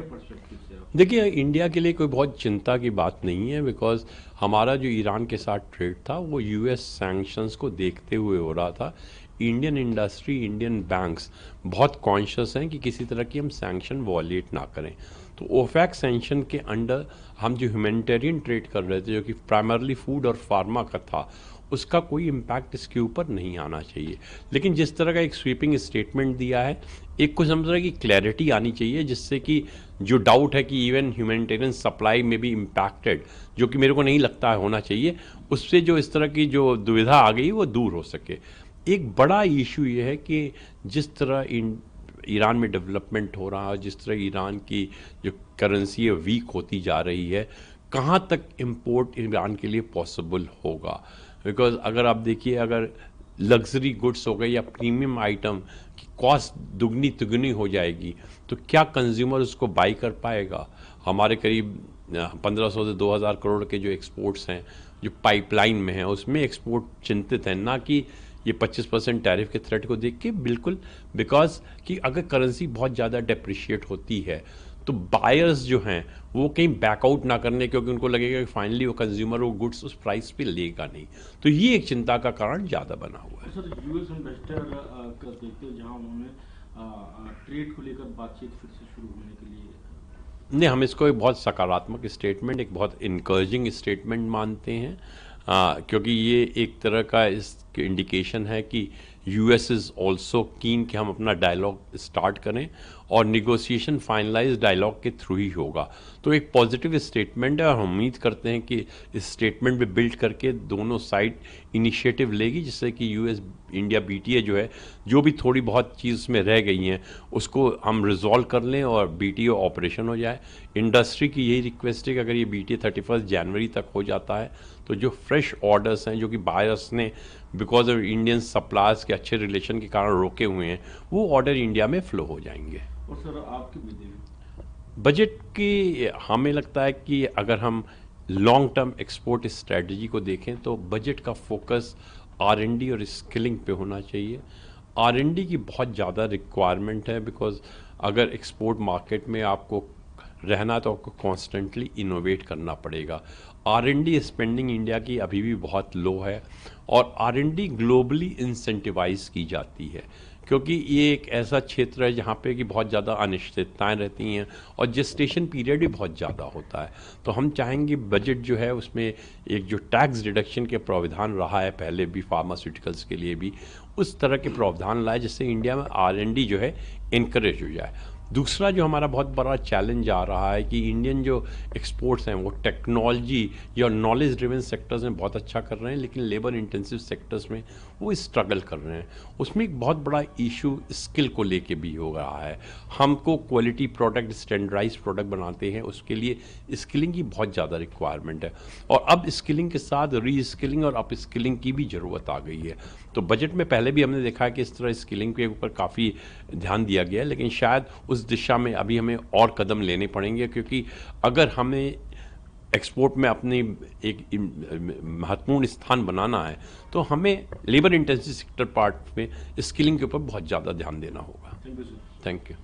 India perspective से आप? देखिए, इंडिया के लिए कोई बहुत चिंता की बात नहीं है, बिकॉज़ हमारा जो ईरान के साथ ट्रेड था वो यूएस सैंक्शंस को देखते हुए हो रहा था। इंडियन इंडस्ट्री, इंडियन बैंक्स बहुत कॉन्शियस हैं कि किसी तरह की हम सैंक्शन वॉलेट ना करें। तो ओफेक सैंक्शन के अंडर हम जो ह्यूमैनिटेरियन ट्रेड कर रहे थे, जो कि प्राइमरली फूड और फार्मा का था, उसका कोई इम्पैक्ट इसके ऊपर नहीं आना चाहिए। लेकिन जिस तरह का एक स्वीपिंग स्टेटमेंट दिया है, एक कुछ हम तरह की क्लैरिटी आनी चाहिए, जिससे कि जो डाउट है कि इवन ह्यूमैनिटेरियन सप्लाई में भी इम्पैक्टेड, जो कि मेरे को नहीं लगता है होना चाहिए, उससे जो इस तरह की जो दुविधा आ गई वो दूर हो सके। एक बड़ा इशू ये है कि जिस तरह ईरान में डेवलपमेंट हो रहा है, जिस तरह ईरान की जो करेंसी है वीक होती जा रही है, कहाँ तक इंपोर्ट ईरान के लिए पॉसिबल होगा। बिकॉज अगर आप देखिए, अगर लग्जरी गुड्स हो गए या प्रीमियम आइटम की कॉस्ट दुगनी तिगुनी हो जाएगी, तो क्या कंज्यूमर उसको बाई कर पाएगा। हमारे करीब 1500 से 2000 करोड़ के जो एक्सपोर्ट्स हैं, जो पाइपलाइन में हैं, उसमें एक्सपोर्ट चिंतित हैं, ना कि ये 25% टैरिफ के थ्रेट को देख के। बिल्कुल, बिकॉज कि अगर करेंसी बहुत ज़्यादा डेप्रिशिएट होती है तो बायर्स जो हैं वो कहीं बैकआउट ना करने, क्योंकि उनको लगेगा कि फाइनली वो कंज्यूमर वो गुड्स उस प्राइस पे लेगा नहीं। तो ये एक चिंता का कारण ज़्यादा बना हुआ है। सर, यूएस इन्वेस्टर का देखते हो जहां उन्होंने ट्रेड को लेकर बातचीत फिर से शुरू होने के लिए? नहीं, हम इसको एक बहुत सकारात्मक स्टेटमेंट, एक बहुत इनकरेजिंग स्टेटमेंट मानते हैं, क्योंकि ये एक तरह का इस इंडिकेशन है कि यूएस इज़ ऑल्सो कीन कि हम अपना डायलॉग स्टार्ट करें, और निगोशिएशन फाइनलाइज डायलॉग के थ्रू ही होगा। तो एक पॉजिटिव स्टेटमेंट है, और हम उम्मीद करते हैं कि इस स्टेटमेंट पे बिल्ड करके दोनों साइड इनिशिएटिव लेगी, जिससे कि यूएस इंडिया बीटीए जो है, जो भी थोड़ी बहुत चीज़ में रह गई हैं उसको हम रिजॉल्व कर लें और बीटीए ऑपरेशन हो जाए। इंडस्ट्री की यही रिक्वेस्ट है कि अगर ये बीटीए 31 जनवरी तक हो जाता है तो जो फ्रेश ऑर्डर्स हैं, जो कि बायर्स ने बिकॉज ऑफ इंडियन सप्लायर्स के अच्छे रिलेशन के कारण रोके हुए हैं, वो ऑर्डर इंडिया में फ्लो हो जाएंगे। और सर, आपकी विधि में बजट की हमें लगता है कि अगर हम लॉन्ग टर्म एक्सपोर्ट स्ट्रेटजी को देखें तो बजट का फोकस आर&डी और स्किलिंग पे होना चाहिए। आर&डी की बहुत ज़्यादा रिक्वायरमेंट है, बिकॉज अगर एक्सपोर्ट मार्केट में आपको रहना तो आपको कॉन्स्टेंटली इनोवेट करना पड़ेगा। आर&डी स्पेंडिंग इंडिया की अभी भी बहुत लो है, और आर&डी ग्लोबली इंसेंटिवाइज की जाती है, क्योंकि ये एक ऐसा क्षेत्र है जहाँ पे कि बहुत ज़्यादा अनिश्चितताएं रहती हैं और जेस्टेशन पीरियड भी बहुत ज़्यादा होता है। तो हम चाहेंगे बजट जो है उसमें एक जो टैक्स डिडक्शन के प्रावधान रहा है पहले भी फार्मास्यूटिकल्स के लिए भी, उस तरह के प्रावधान लाए जिससे इंडिया में आर&डी जो है इनकरेज हो जाए। दूसरा जो हमारा बहुत बड़ा चैलेंज आ रहा है कि इंडियन जो एक्सपोर्ट्स हैं वो टेक्नोलॉजी या नॉलेज ड्रिवन सेक्टर्स में बहुत अच्छा कर रहे हैं, लेकिन लेबर इंटेंसिव सेक्टर्स में वो स्ट्रगल कर रहे हैं। उसमें एक बहुत बड़ा इशू स्किल को लेके भी हो रहा है। हमको क्वालिटी प्रोडक्ट, स्टैंडर्डाइज प्रोडक्ट बनाते हैं, उसके लिए स्किलिंग की बहुत ज़्यादा रिक्वायरमेंट है, और अब स्किलिंग के साथ री स्किलिंग और अप स्किलिंग की भी ज़रूरत आ गई है। तो बजट में पहले भी हमने देखा है कि इस तरह स्किलिंग के ऊपर काफ़ी ध्यान दिया गया है, लेकिन शायद उस दिशा में अभी हमें और कदम लेने पड़ेंगे, क्योंकि अगर हमें एक्सपोर्ट में अपनी एक महत्वपूर्ण स्थान बनाना है तो हमें लेबर इंटेंसिव सेक्टर पार्ट में स्किलिंग के ऊपर बहुत ज़्यादा ध्यान देना होगा। Thank you sir. Thank you.